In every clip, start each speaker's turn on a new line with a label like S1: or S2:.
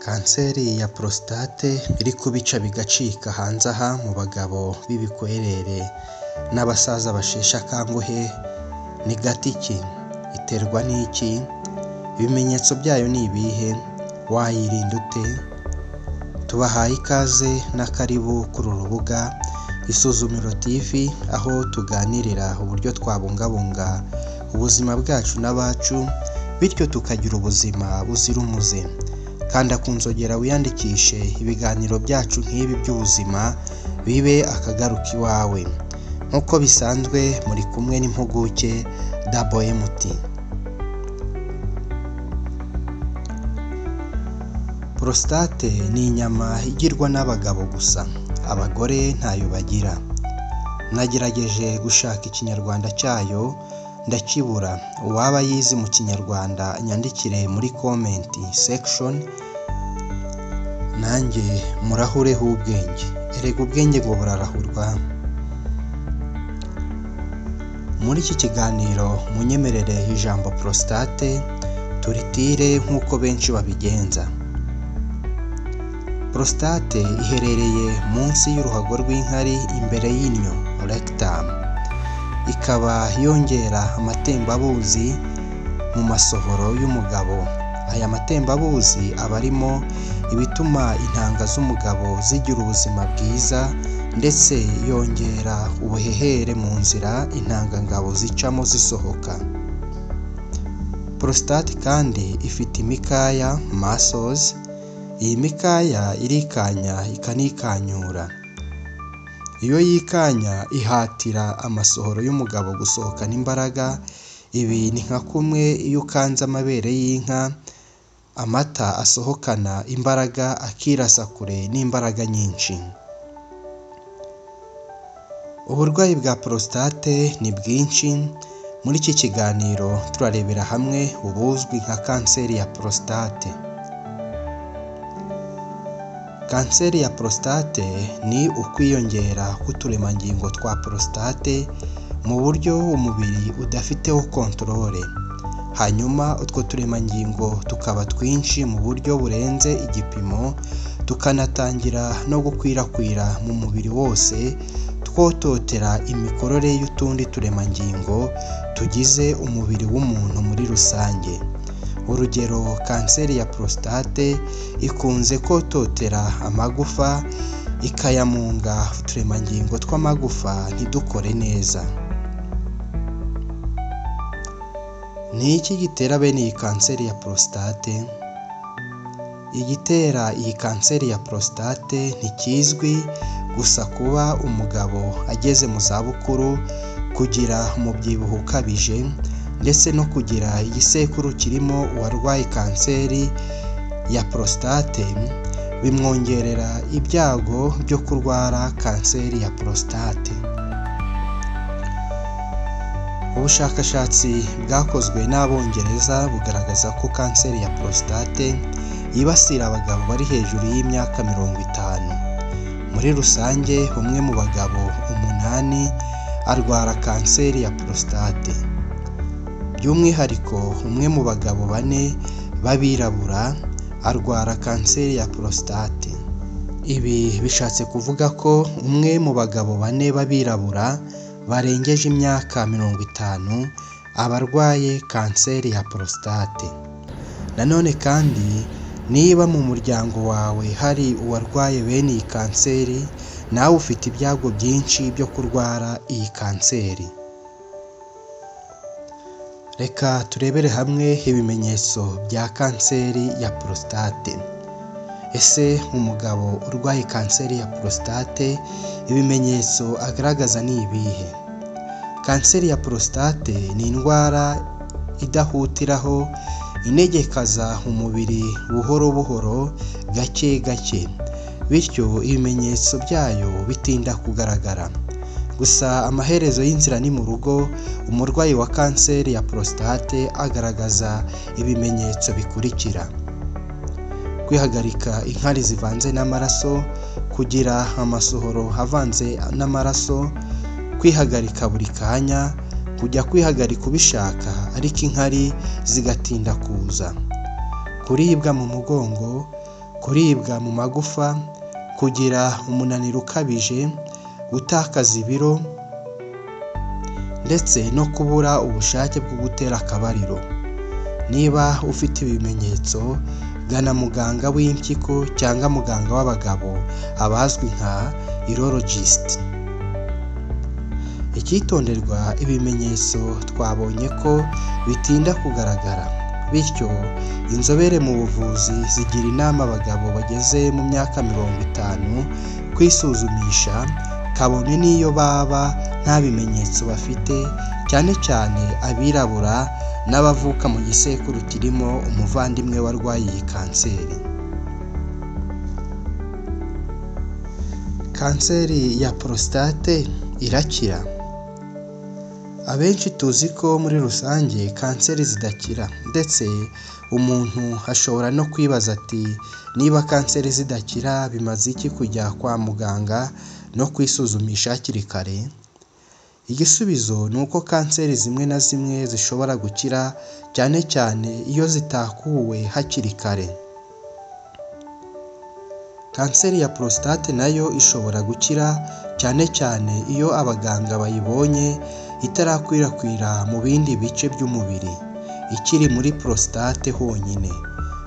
S1: Kanseri ya prostate iri kubica bigacika hanze aha mu bagabo b'ibikwerere n'abasaza basheshe akanguhe ni gati ki? Iterwa n'iki? Ibimenyetso byayo ni ibihe? Wayirinda ute? Tubahaye ikaze na karibu kuri uru rubuga Isuzumiro TV, aho tuganirira uburyo twabungabunga ubuzima bwacu n'abacu, bityo tukagira ubuzima buzira umuze. Kanda ku nzogera wiyandikishe ibiganiro byacu nk'ibi by'ubuzima bibe akagaruka iwawe. Nk'uko bisanzwe muri kumwe n'impuguke WMT. Prostate ni inyama igirwa n'abagabo gusa, abagore ntayo bagira. Nagerageje gushaka ikinyarwanda cyayo ndakibura. Uwaba yizi mu kinyarwanda nyandikire muri comment section, nanjye murahureho ubwenge. Erega ubwenge ngo burarahurwa. Muri iki kiganiro munyemerere ijambo prostate turitire nk'uko benshi babigenza. Prostate iherereye munsi y'uruhago rw'inkari imbere y'inyo rectum. Ikaba yongera amatembabuzi mu masohoro y'umugabo. Aya matembabuzi aba arimo ibituma intanga z'umugabo zigira ubuzima bwiza, ndetse yongera ubuhehere mu nzira intangangabo zicamo zisohoka. Prostate kandi ifite imikaya muscles. Iyi mikaya irikanya ikanikanyura. Iyo yikanya ihatira amasohoro y'umugabo gusohokana imbaraga. Ibi ni nka kumwe iyo ukanze amabere y'inka, amata asohokana imbaraga akirasa kure n'imbaraga nyinshi. Uburwayi bwa prostate ni bwinshi. Muri iki kiganiro turarebera hamwe ubuzwi nka kanseri ya prostate. Kanseri ya prostate ni ukwiyongera k'uturemangingo twa prostate mu buryo umubiri udafiteho kontorore. Hanyuma utwo turemangingo tukaba twinshi mu buryo burenze igipimo, tukanatangira no gukwirakwira mu mubiri wose, twototera imikorere y'utundi turemangingo tugize umubiri w'umuntu muri rusange. Urugero, kanseri ya prostate ikunze kototera amagufa, ikayamunga uturemangingo tw'amagufa ntidukore neza. Ni iki gitera bene iyi kanseri ya prostate? Igitera iyi kanseri ya prostate ntikizwi, gusa kuba umugabo ageze mu zabukuru, kugira umubyibuho ukabije, ndetse no kugira igisekuru kirimo uwarwaye kanseri ya prostate bimwongerera ibyago byo kurwara kanseri ya prostate. Ubushakashatsi bwakozwe n'Abongereza bugaragaza ko kanseri ya prostate yibasira abagabo bari hejuru y'imyaka 50. Muri rusange, umwe mu bagabo 8 arwara kanseri ya prostate. By'umwihariko, umwe mu bagabo 4 b'abirabura arwara kanseri ya prostate. Ibi bishatse kuvuga ko umwe mu bagabo 4 b'abirabura barengeje imyaka 50 aba arwaye kanseri ya prostate. Nanone kandi, niba mu muryango wawe hari uwarwaye bene iyi kanseri, nawe ufite ibyago byinshi byo kurwara iyi kanseri. Reka turebere hamwe ibimenyetso bya kanseri ya prostate. Ese umugabo urwaye kanseri ya prostate ibimenyetso agaragaza ni ibihe? Kanseri ya prostate ni indwara idahutiraho, inegekaza umubiri buhoro buhoro, gake gake, bityo ibimenyetso byayo bitinda kugaragara. Gusa amaherezo y'inzira ni mu rugo. Umurwayi wa kanseri ya prostate agaragaza ibimenyetso bikurikira: kwihagarika inkari zivanze n'amaraso, kugira amasohoro avanze n'amaraso, kwihagarika buri kanya, kujya kwihagarika ubishaka ariko inkari zigatinda kuza, kuribwa mu mugongo, kuribwa mu magufa, kugira umunaniro ukabije, gutakaza ibiro ndetse no kubura ubushake bwo gutera akabariro. Niba ufite ibimenyetso, gana muganga w'impyiko cyangwa muganga w'abagabo abazwi nka urologist. Icyitonderwa, ibimenyetso twabonye ko bitinda kugaragara, bityo inzobere mu buvuzi zigira inama abagabo bageze mu myaka 50 kwisuzumisha kabone n'iyo baba nta bimenyetso bafite, cyane cyane abirabura n'abavuka mu gisekuru kirimo umuvandimwe warwaye iyi kanseri. Kanseri ya prostate irakira? Abenshi tuzi ko muri rusange kanseri zidakira, ndetse umuntu ashobora no kwibaza ati niba kanseri zidakira bimaze iki kujya kwa muganga no kwisuzumisha hakiri kare? Igisubizo ni uko kanseri zimwe na zimwe zishobora gukira, cyane cyane iyo zitakuwe hakiri kare. Kanseri ya prostate nayo ishobora gukira, cyane cyane iyo abaganga bayibonye itarakwirakwira mu bindi bice by'umubiri, ikiri muri prostate honyine.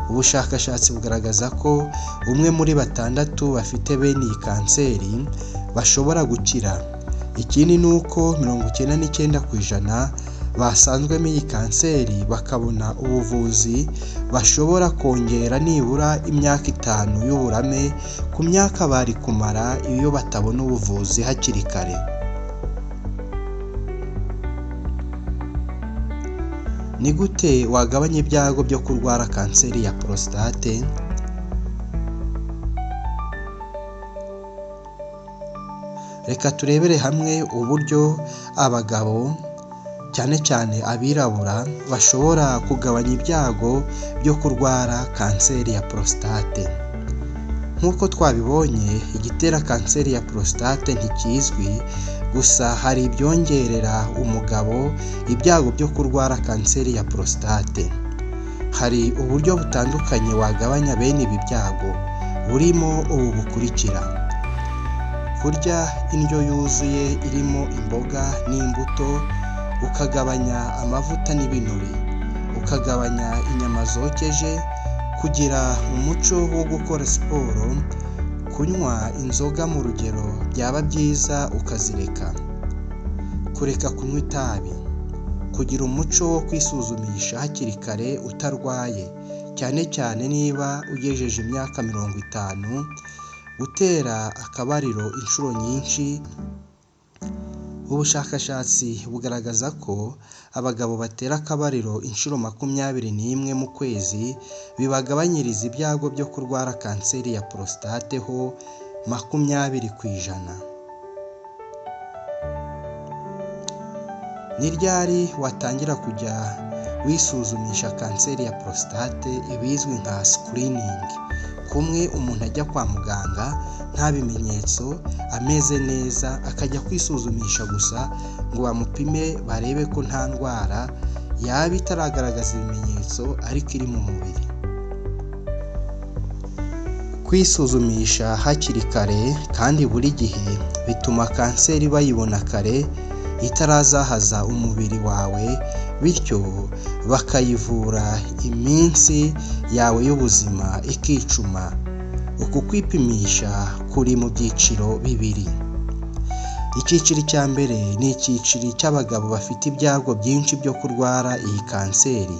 S1: Ubushakashatsi bugaragaza ko 1 muri 6 bafite bene iyi kanseri bashobora gukira. Ikindi ni uko 99% basanzwemo iyi kanseri bakabona ubuvuzi, bashobora kongera nibura imyaka 5 y'uburame ku myaka bari kumara iyo batabona ubuvuzi hakiri kare. Ni gute wagabanya ibyago byo kurwara kanseri ya prostate? Reka turebere hamwe uburyo abagabo, cyane cyane abirabura, bashobora kugabanya ibyago byo kurwara kanseri ya prostate. Nk'uko twabibonye, igitera kanseri ya prostate ntikizwi, gusa hari ibyongerera umugabo ibyago byo kurwara kanseri ya prostate. Hari uburyo butandukanye wagabanya bene ibi byago, burimo ubu bukurikira: kurya indyo yuzuye irimo imboga n'imbuto, ukagabanya amavuta n'ibinure, ukagabanya inyama zokeje, kugira umuco wo gukora siporo, kunywa inzoga mu rugero byaba byiza ukazireka, kureka kunywa itabi, kugira umuco wo kwisuzumisha hakiri kare utarwaye, cyane cyane niba ugejeje imyaka 50, gutera akabariro inshuro nyinshi. Ubushakashatsi bugaragaza ko abagabo batera akabariro inshuro 21 mu kwezi bibagabanyiriza ibyago byo kurwara kanseri ya prostate ho 20%. Ni ryari watangira kujya wisuzumisha kanseri ya prostate, ibizwi nka screening? Kumwe umuntu ajya kwa muganga nta bimenyetso, ameze neza, akajya kwisuzumisha gusa ngo bamupime barebe ko nta ndwara yaba itaragaragaza ibimenyetso ariko iri mu mubiri. Kwisuzumisha hakiri kare kandi buri gihe bituma kanseri bayibona kare itarazahaza umubiri wawe, bityo bakayivura iminsi yawe y'ubuzima ikicuma. Uku kwipimisha kuri mu byiciro bibiri. Icyiciro cya mbere ni icyiciro cy'abagabo bafite ibyago byinshi byo kurwara iyi kanseri.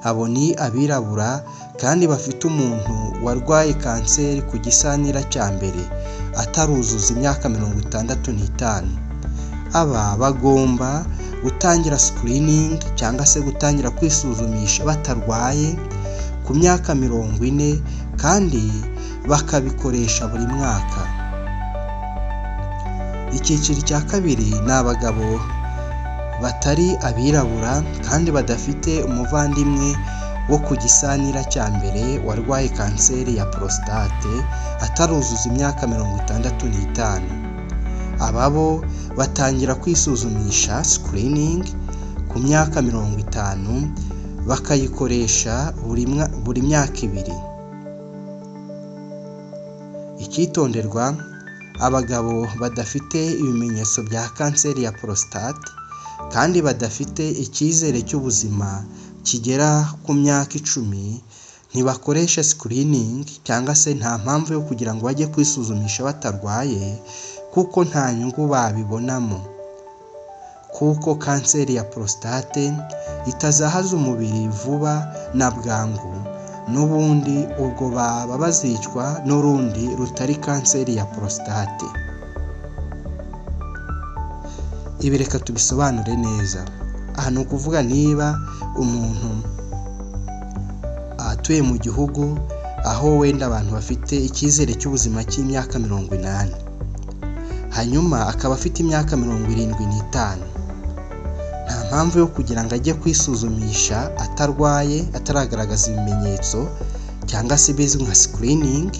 S1: Abo ni abirabura kandi bafite umuntu warwaye kanseri ku gisanira cya mbere ataruzuza imyaka 65. Aba bagomba gutangira screening cyangwa se gutangira kwisuzumisha batarwaye ku myaka 40 kandi bakabikoresha buri mwaka. Icyiciro cya kabiri ni abagabo batari abirabura kandi badafite umuvandimwe wo ku gisanira cya mbere warwaye kanseri ya prostate ataruzuza imyaka 65. Ababo batangira kwisuzumisha screening ku myaka 50 bakayikoresha buri myaka 2. Icyitonderwa, abagabo badafite ibimenyetso bya kanseri ya prostate kandi badafite icyizere cy'ubuzima kigera ku myaka 10 ntibakoresha screening cyangwa se nta mpamvu yo kugira ngo bajye kwisuzumisha batarwaye, kuko nta nyungu babibonamo, kuko kanseri ya prostate itazahaza umubiri vuba na bwangu, n'ubundi ubwo baba bazicwa n'urundi rutari kanseri ya prostate. Ibi reka tubisobanure neza. Aha ni ukuvuga niba umuntu atuye mu gihugu aho wenda abantu bafite icyizere cy'ubuzima cy'imyaka 80, hanyuma akaba afite imyaka 75, nta mpamvu yo kugira ngo ajye kwisuzumisha atarwaye, ataragaragaza ibimenyetso cyangwa se bizwi nka screening,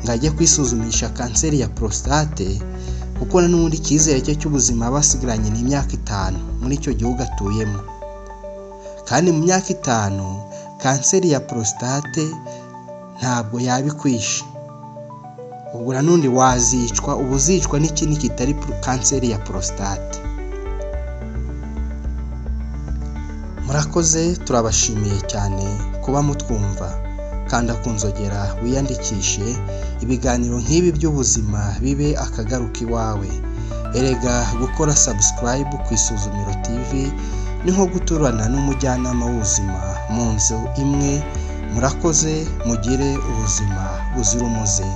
S1: ngo ajye kwisuzumisha kanseri ya prostate, kuko n'ubundi icyizere cye cy'ubuzima basigaranye n'imyaka 5 muri icyo gihugu atuyemo, kandi mu myaka 5 kanseri ya prostate ntabwo yabikwishe. Ubwo nanundi wazicwa, ubuzicwa n'ikindi kitari kanseri ya prostate. Murakoze, turabashimiye cyane kuba mutwumva. Kanda ku nzogera wiyandikishe, ibiganiro nk'ibi by'ubuzima bibe akagaruka iwawe. Erega gukora subscribe ku Isuzumiro TV ni nko guturana n'umujyanama w'ubuzima mu nzu imwe. Murakoze, mugire ubuzima buzira umuze.